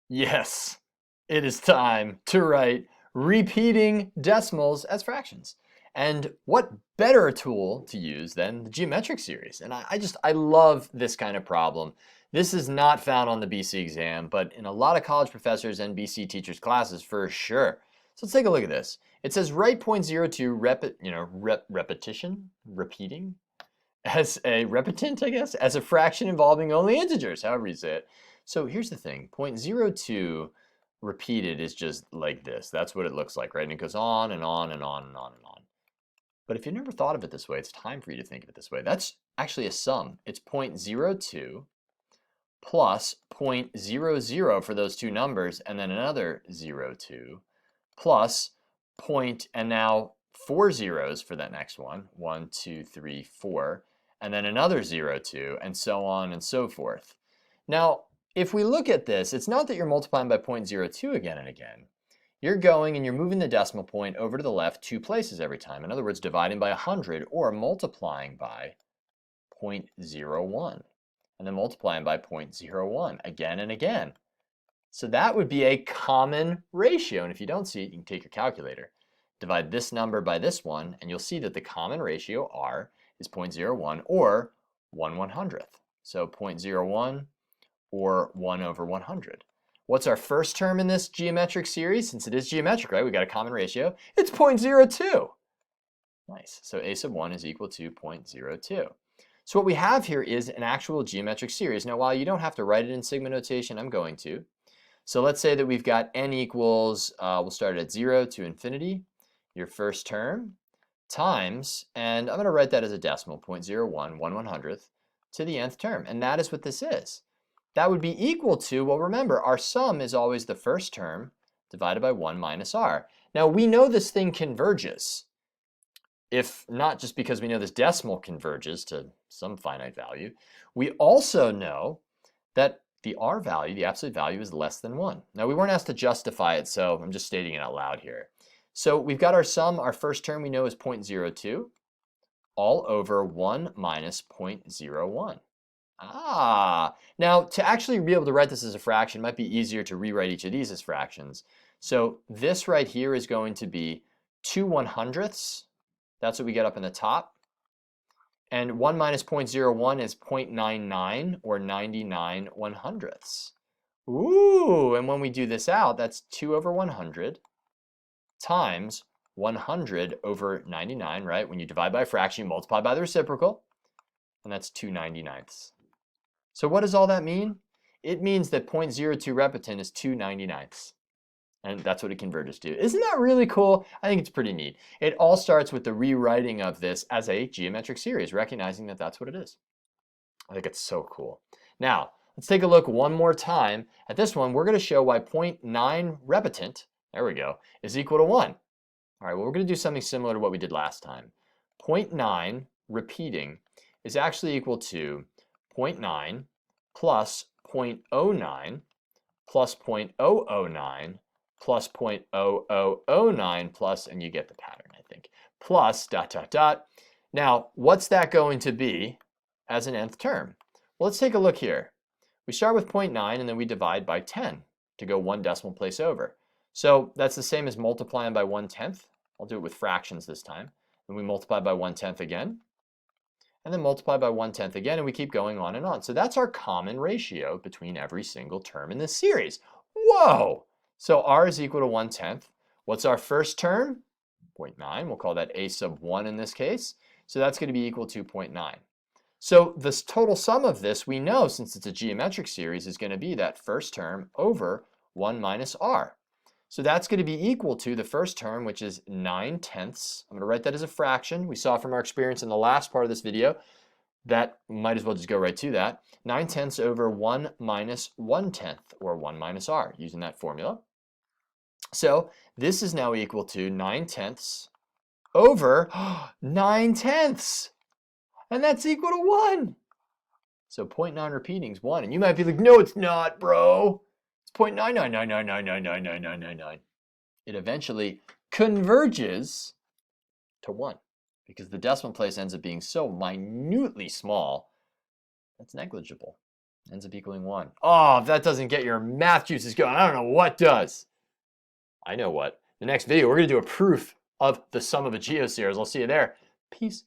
Yes, it is time to write repeating decimals as fractions. And what better tool to use than the geometric series? And I love this kind of problem. This is not found on the BC exam, but in a lot of college professors and BC teachers' classes for sure. So let's take a look at this. It says write point zero 0.02 repeating, as a repetant, I guess, as a fraction involving only integers, however you say it. So here's the thing, point zero 0.02 repeated is just like this. That's what it looks like, right? And it goes on and on and on and on and on. But if you've never thought of it this way, it's time for you to think of it this way. That's actually a sum. It's point zero 0.02 plus point zero 0.00 for those two numbers, and then another 0.02 plus point, and now 4 zeros for that next one. 1, 2, 3, 4. And then another 0.02, and so on and so forth. Now, if we look at this, it's not that you're multiplying by point zero 0.02 again and again. You're going and you're moving the decimal point over to the left 2 places every time. In other words, dividing by 100 or multiplying by 0.01. And then multiplying by 0.01 again and again. So that would be a common ratio. And if you don't see it, you can take your calculator. Divide this number by this one, and you'll see that the common ratio R is 0.01 or 1/100th. So 0.01 or 1 over 100. What's our first term in this geometric series? Since it is geometric, right? We got a common ratio. It's 0.02. Nice. So a sub 1 is equal to 0.02. So what we have here is an actual geometric series. Now, while you don't have to write it in sigma notation, I'm going to. So let's say that we've got n equals, we'll start at 0 to infinity, your first term, times, and I'm going to write that as a decimal, 0.01, 1/100th, to the nth term. And that is what this is. That would be equal to, well, remember, our sum is always the first term divided by 1 minus r. Now, we know this thing converges. If not just because we know this decimal converges to some finite value, we also know that the r value, the absolute value, is less than 1. Now, we weren't asked to justify it, so I'm just stating it out loud here. So we've got our sum, our first term we know is 0.02, all over 1 minus 0.01. Now to actually be able to write this as a fraction, it might be easier to rewrite each of these as fractions. So this right here is going to be 2/100ths. That's what we get up in the top. And 1 minus 0.01 is 0.99 or 99/100ths. Ooh, and when we do this out, that's 2 over 100 times 100 over 99, right? When you divide by a fraction, you multiply by the reciprocal, and that's 2/99ths. So what does all that mean? It means that 0.02 repetant is 2/99ths. And that's what it converges to. Isn't that really cool? I think it's pretty neat. It all starts with the rewriting of this as a geometric series, recognizing that that's what it is. I think it's so cool. Now, let's take a look one more time at this one. We're going to show why 0.9 repetant, there we go, is equal to 1. All right, well, we're going to do something similar to what we did last time. 0.9 repeating is actually equal to 0.9 plus 0.09 plus 0.009 plus 0.0009 plus, and you get the pattern, I think, plus dot, dot, dot. Now, what's that going to be as an nth term? Well, let's take a look here. We start with 0.9 and then we divide by 10 to go one decimal place over. So that's the same as multiplying by 1/10. I'll do it with fractions this time. Then we multiply by 1/10 again, and then multiply by 1/10 again, and we keep going on and on. So that's our common ratio between every single term in this series. Whoa! So r is equal to 1/10. What's our first term? 0.9. We'll call that a sub 1 in this case. So that's going to be equal to 0.9. So this total sum of this, we know, since it's a geometric series, is going to be that first term over 1 minus r. So that's going to be equal to the first term, which is 9/10ths. I'm going to write that as a fraction. We saw from our experience in the last part of this video that might as well just go right to that. 9/10ths over 1 minus 1/10, or 1 minus r, using that formula. So this is now equal to 9/10ths over 9/10ths. And that's equal to 1. So 0.9 repeating is 1. And you might be like, no, it's not, bro. It's 0.99999999999. It eventually converges to 1 because the decimal place ends up being so minutely small, that's negligible. ends up equaling 1. Oh, if that doesn't get your math juices going, I don't know what does. I know what. The next video, we're going to do a proof of the sum of a geoseries. I'll see you there. Peace.